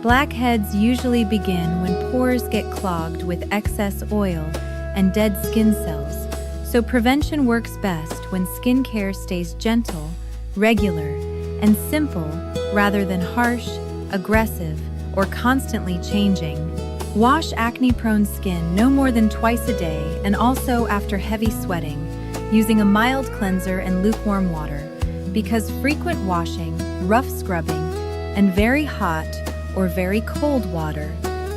Blackheads usually begin when pores get clogged with excess oil and dead skin cells, so prevention works best when skincare stays gentle, regular, and simple rather than harsh, aggressive, or constantly changing. Wash acne-prone skin no more than twice a day and also after heavy sweating, using a mild cleanser and lukewarm water, because frequent washing, rough scrubbing, and very hot or very cold water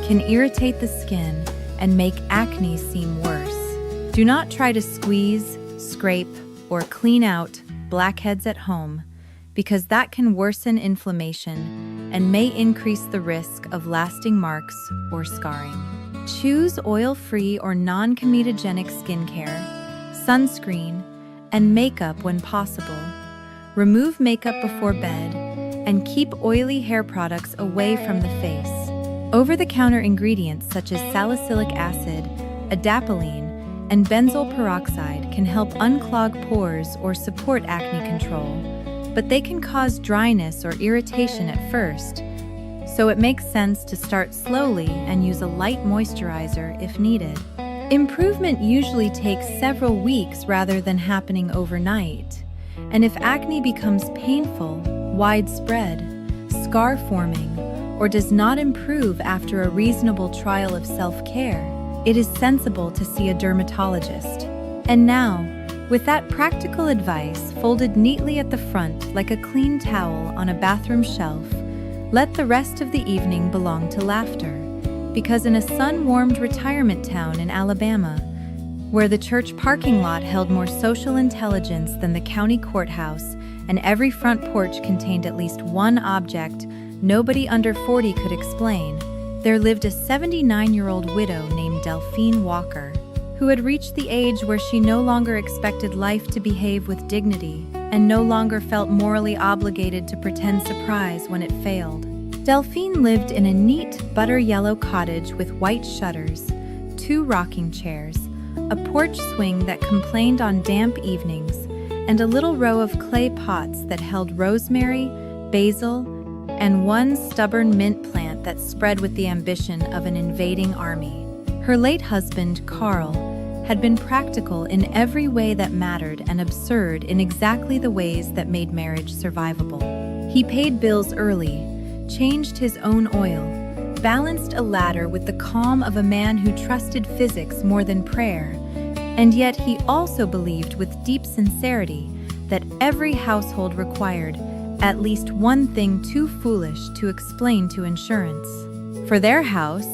can irritate the skin and make acne seem worse. Do not try to squeeze, scrape, or clean out blackheads at home, because that can worsen inflammation and may increase the risk of lasting marks or scarring. Choose oil-free or non-comedogenic skincare, sunscreen, and makeup when possible. Remove makeup before bed and keep oily hair products away from the face. Over-the-counter ingredients such as salicylic acid, adapalene, and benzoyl peroxide can help unclog pores or support acne control, but they can cause dryness or irritation at first, so it makes sense to start slowly and use a light moisturizer if needed. Improvement usually takes several weeks rather than happening overnight, and if acne becomes painful, widespread, scar-forming, or does not improve after a reasonable trial of self-care, it is sensible to see a dermatologist. And now, with that practical advice folded neatly at the front like a clean towel on a bathroom shelf, let the rest of the evening belong to laughter, because in a sun-warmed retirement town in Alabama, where the church parking lot held more social intelligence than the county courthouse, and every front porch contained at least one object nobody under 40 could explain, there lived a 79-year-old widow named Delphine Walker, who had reached the age where she no longer expected life to behave with dignity and no longer felt morally obligated to pretend surprise when it failed. Delphine lived in a neat butter-yellow cottage with white shutters, 2 rocking chairs, a porch swing that complained on damp evenings, and a little row of clay pots that held rosemary, basil, and one stubborn mint plant that spread with the ambition of an invading army. Her late husband, Carl, had been practical in every way that mattered and absurd in exactly the ways that made marriage survivable. He paid bills early, changed his own oil, balanced a ladder with the calm of a man who trusted physics more than prayer, and yet he also believed with deep sincerity that every household required at least one thing too foolish to explain to insurance. For their house,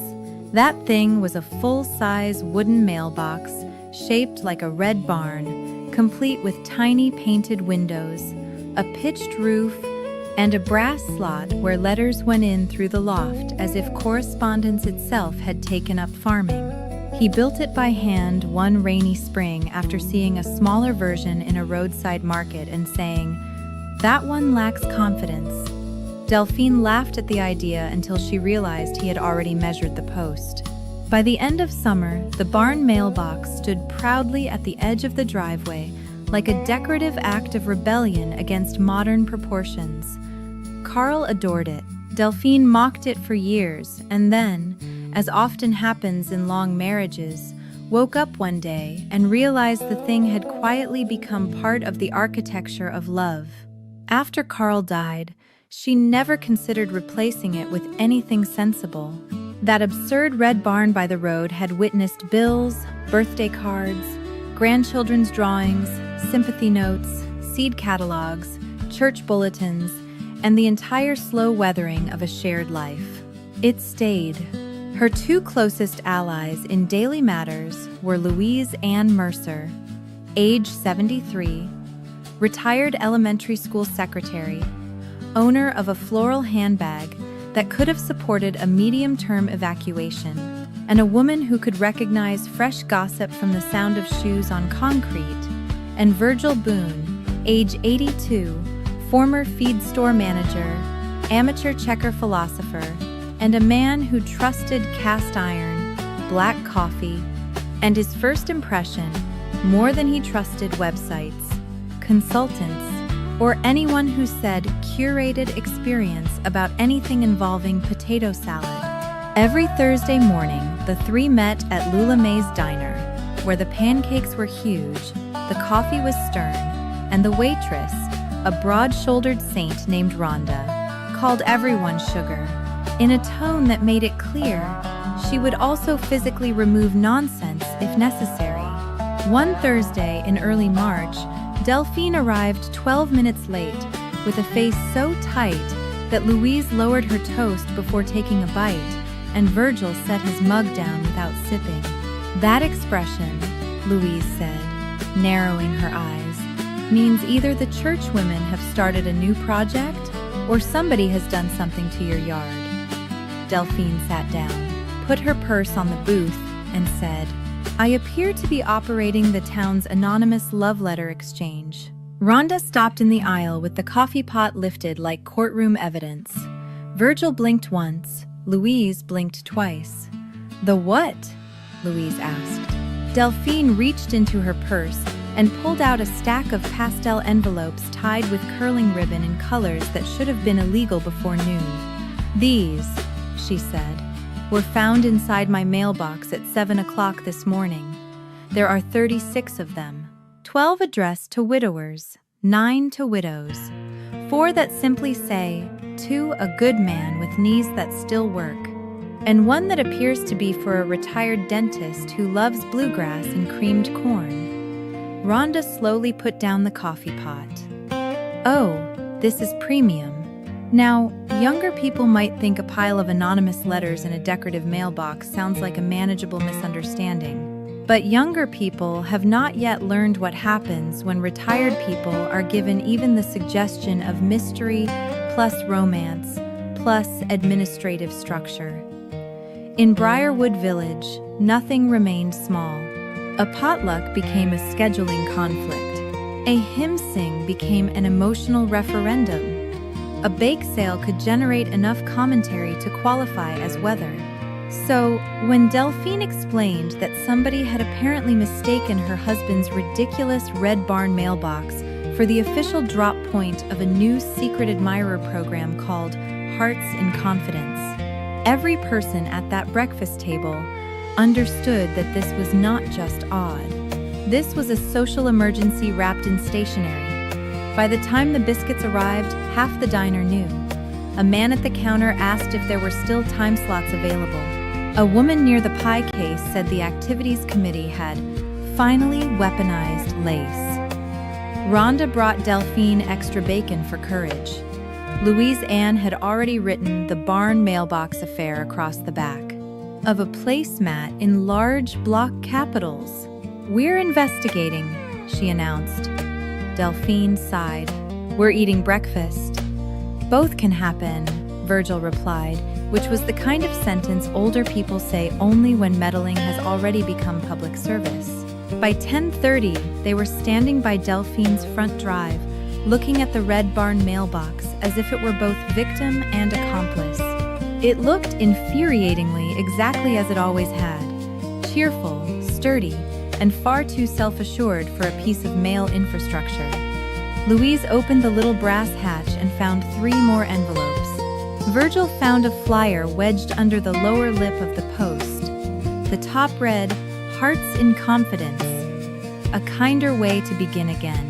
that thing was a full-size wooden mailbox shaped like a red barn, complete with tiny painted windows, a pitched roof, and a brass slot where letters went in through the loft as if correspondence itself had taken up farming. He built it by hand one rainy spring after seeing a smaller version in a roadside market and saying, "That one lacks confidence." Delphine laughed at the idea until she realized he had already measured the post. By the end of summer, the barn mailbox stood proudly at the edge of the driveway, like a decorative act of rebellion against modern proportions. Carl adored it. Delphine mocked it for years, and then, as often happens in long marriages, woke up one day and realized the thing had quietly become part of the architecture of love. After Carl died, she never considered replacing it with anything sensible. That absurd red barn by the road had witnessed bills, birthday cards, grandchildren's drawings, sympathy notes, seed catalogs, church bulletins, and the entire slow weathering of a shared life. It stayed. Her 2 closest allies in daily matters were Louise Ann Mercer, age 73, retired elementary school secretary, owner of a floral handbag that could have supported a medium-term evacuation, and a woman who could recognize fresh gossip from the sound of shoes on concrete, and Virgil Boone, age 82, former feed store manager, amateur checker philosopher, and a man who trusted cast iron, black coffee, and his first impression more than he trusted websites, consultants, or anyone who said curated experience about anything involving potato salad. Every Thursday morning, the three met at Lula May's diner, where the pancakes were huge, the coffee was stern, and the waitress, a broad-shouldered saint named Rhonda, called everyone sugar, in a tone that made it clear she would also physically remove nonsense if necessary. One Thursday in early March, Delphine arrived 12 minutes late, with a face so tight that Louise lowered her toast before taking a bite, and Virgil set his mug down without sipping. That expression, Louise said, narrowing her eyes, means either the churchwomen have started a new project, or somebody has done something to your yard. Delphine sat down, put her purse on the booth, and said, I appear to be operating the town's anonymous love letter exchange. Rhonda stopped in the aisle with the coffee pot lifted like courtroom evidence. Virgil blinked once, Louise blinked twice. The what? Louise asked. Delphine reached into her purse and pulled out a stack of pastel envelopes tied with curling ribbon in colors that should have been illegal before noon. These, she said, were found inside my mailbox at 7 o'clock this morning. There are 36 of them, 12 addressed to widowers, 9 to widows, 4 that simply say, to a good man with knees that still work, and 1 that appears to be for a retired dentist who loves bluegrass and creamed corn. Rhonda slowly put down the coffee pot. Oh, this is premium. Now, younger people might think a pile of anonymous letters in a decorative mailbox sounds like a manageable misunderstanding. But younger people have not yet learned what happens when retired people are given even the suggestion of mystery plus romance plus administrative structure. In Briarwood Village, nothing remained small. A potluck became a scheduling conflict. A hymn sing became an emotional referendum. A bake sale could generate enough commentary to qualify as weather. So, when Delphine explained that somebody had apparently mistaken her husband's ridiculous Red Barn mailbox for the official drop point of a new secret admirer program called Hearts in Confidence, every person at that breakfast table understood that this was not just odd. This was a social emergency wrapped in stationery. By the time the biscuits arrived, half the diner knew. A man at the counter asked if there were still time slots available. A woman near the pie case said the activities committee had finally weaponized lace. Rhonda brought Delphine extra bacon for courage. Louise Ann had already written the barn mailbox affair across the back of a placemat in large block capitals. We're investigating, she announced. Delphine sighed. We're eating breakfast. Both can happen, Virgil replied, which was the kind of sentence older people say only when meddling has already become public service. By 10:30, they were standing by Delphine's front drive, looking at the Red Barn mailbox as if it were both victim and accomplice. It looked infuriatingly exactly as it always had. Cheerful, sturdy, and far too self-assured for a piece of mail infrastructure. Louise opened the little brass hatch and found 3 more envelopes. Virgil found a flyer wedged under the lower lip of the post. The top read, Hearts in Confidence, a kinder way to begin again.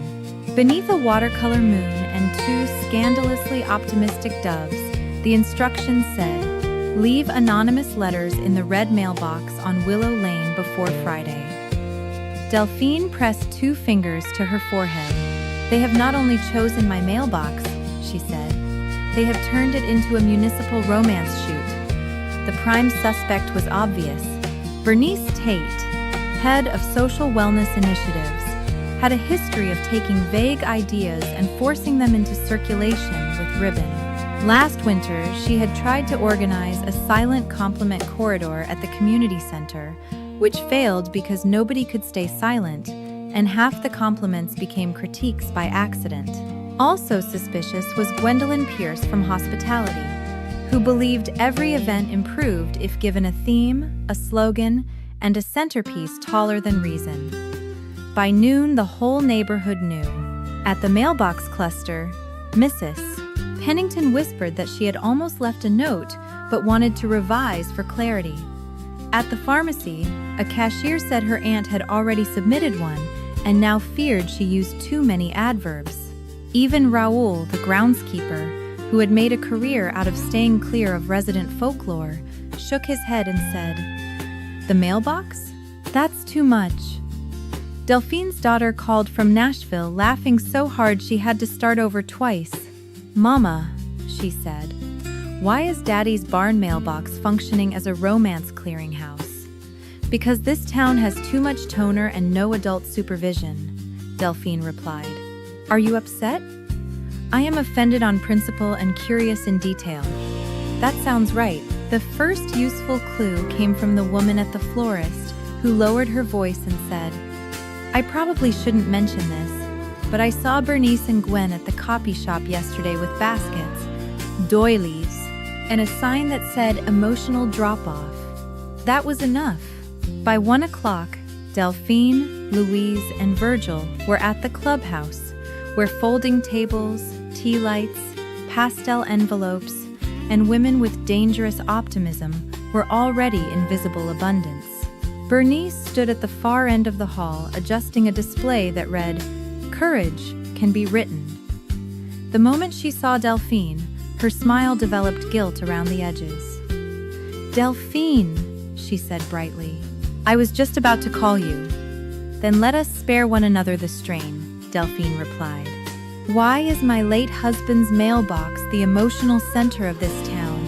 Beneath a watercolor moon and 2 scandalously optimistic doves, the instructions said, leave anonymous letters in the red mailbox on Willow Lane before Friday. Delphine pressed 2 fingers to her forehead. They have not only chosen my mailbox, she said, they have turned it into a municipal romance shoot. The prime suspect was obvious. Bernice Tate, head of social wellness initiatives, had a history of taking vague ideas and forcing them into circulation with ribbon. Last winter, she had tried to organize a silent compliment corridor at the community center, which failed because nobody could stay silent, and half the compliments became critiques by accident. Also suspicious was Gwendolyn Pierce from hospitality, who believed every event improved if given a theme, a slogan, and a centerpiece taller than reason. By noon, the whole neighborhood knew. At the mailbox cluster, Mrs. Pennington whispered that she had almost left a note but wanted to revise for clarity. At the pharmacy, a cashier said her aunt had already submitted one and now feared she used too many adverbs. Even Raoul, the groundskeeper, who had made a career out of staying clear of resident folklore, shook his head and said, "The mailbox? That's too much." Delphine's daughter called from Nashville, laughing so hard she had to start over twice. "Mama," she said, "why is Daddy's barn mailbox functioning as a romance clearinghouse?" "Because this town has too much toner and no adult supervision," Delphine replied. "Are you upset?" "I am offended on principle and curious in detail." "That sounds right." The first useful clue came from the woman at the florist, who lowered her voice and said, "I probably shouldn't mention this, but I saw Bernice and Gwen at the copy shop yesterday with baskets, doilies, and a sign that said emotional drop-off." That was enough. By 1 o'clock, Delphine, Louise, and Virgil were at the clubhouse, where folding tables, tea lights, pastel envelopes, and women with dangerous optimism were already in visible abundance. Bernice stood at the far end of the hall, adjusting a display that read, "Courage can be written." The moment she saw Delphine, her smile developed guilt around the edges. "Delphine," she said brightly, "I was just about to call you." "Then let us spare one another the strain," Delphine replied. "Why is my late husband's mailbox the emotional center of this town?"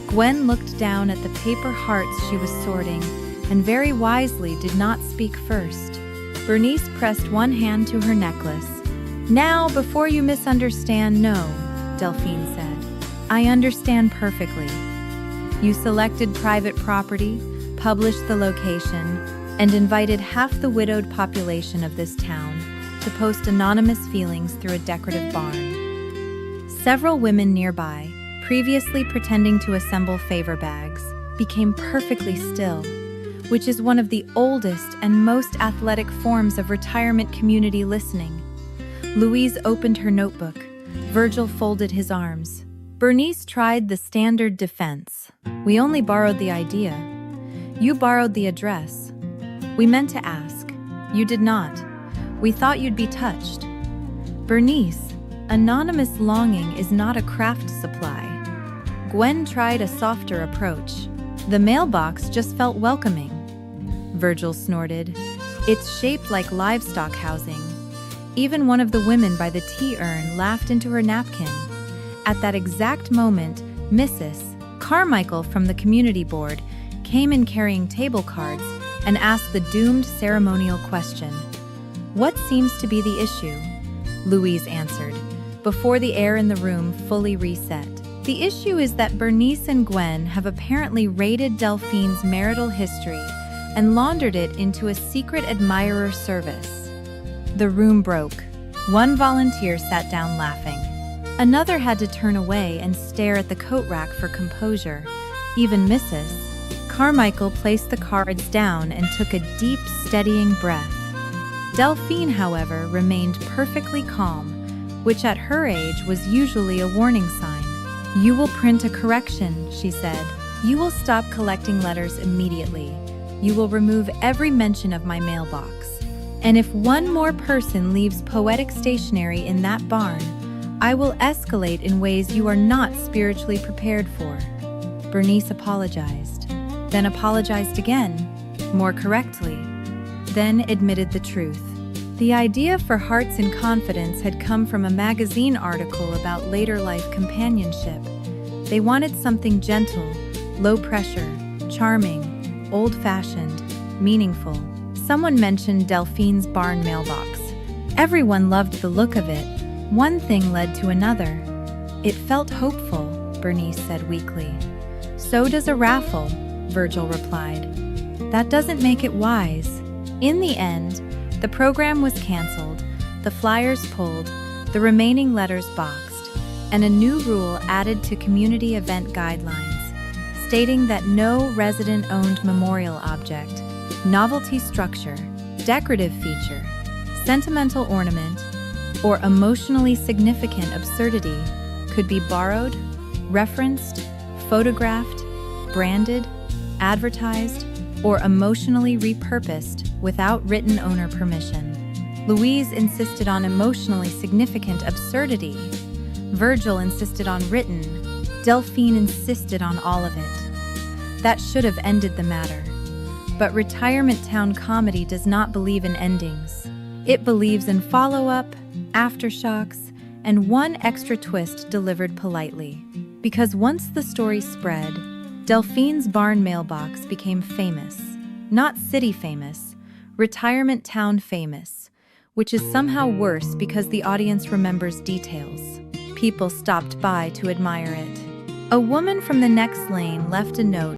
Gwen looked down at the paper hearts she was sorting, and very wisely did not speak first. Bernice pressed one hand to her necklace. "Now, before you misunderstand, no," Delphine said. "I understand perfectly. You selected private property, published the location, and invited half the widowed population of this town to post anonymous feelings through a decorative barn." Several women nearby, previously pretending to assemble favor bags, became perfectly still, which is one of the oldest and most athletic forms of retirement community listening. Louise opened her notebook. Virgil folded his arms. Bernice tried the standard defense. "We only borrowed the idea. You borrowed the address. We meant to ask. You did not. We thought you'd be touched." "Bernice, anonymous longing is not a craft supply." Gwen tried a softer approach. "The mailbox just felt welcoming." Virgil snorted. "It's shaped like livestock housing." Even one of the women by the tea urn laughed into her napkin. At that exact moment, Mrs. Carmichael from the community board came in carrying table cards and asked the doomed ceremonial question. "What seems to be the issue?" Louise answered, before the air in the room fully reset. "The issue is that Bernice and Gwen have apparently raided Delphine's marital history and laundered it into a secret admirer service." The room broke. One volunteer sat down laughing. Another had to turn away and stare at the coat rack for composure. Even Mrs. Carmichael placed the cards down and took a deep, steadying breath. Delphine, however, remained perfectly calm, which at her age was usually a warning sign. "You will print a correction," she said. "You will stop collecting letters immediately. You will remove every mention of my mailbox. And if one more person leaves poetic stationery in that barn, I will escalate in ways you are not spiritually prepared for." Bernice apologized, then apologized again, more correctly, then admitted the truth. The idea for Hearts in Confidence had come from a magazine article about later life companionship. They wanted something gentle, low pressure, charming, old-fashioned, meaningful. Someone mentioned Delphine's barn mailbox. Everyone loved the look of it. One thing led to another. "It felt hopeful," Bernice said weakly. "So does a raffle," Virgil replied. "That doesn't make it wise." In the end, the program was canceled, the flyers pulled, the remaining letters boxed, and a new rule added to community event guidelines, stating that no resident-owned memorial object, novelty structure, decorative feature, sentimental ornament, or emotionally significant absurdity could be borrowed, referenced, photographed, branded, advertised, or emotionally repurposed without written owner permission. Louise insisted on emotionally significant absurdity. Virgil insisted on written. Delphine insisted on all of it. That should have ended the matter. But Retirement Town comedy does not believe in endings. It believes in follow-up, aftershocks, and one extra twist delivered politely. Because once the story spread, Delphine's barn mailbox became famous. Not city famous, Retirement Town famous, which is somehow worse because the audience remembers details. People stopped by to admire it. A woman from the next lane left a note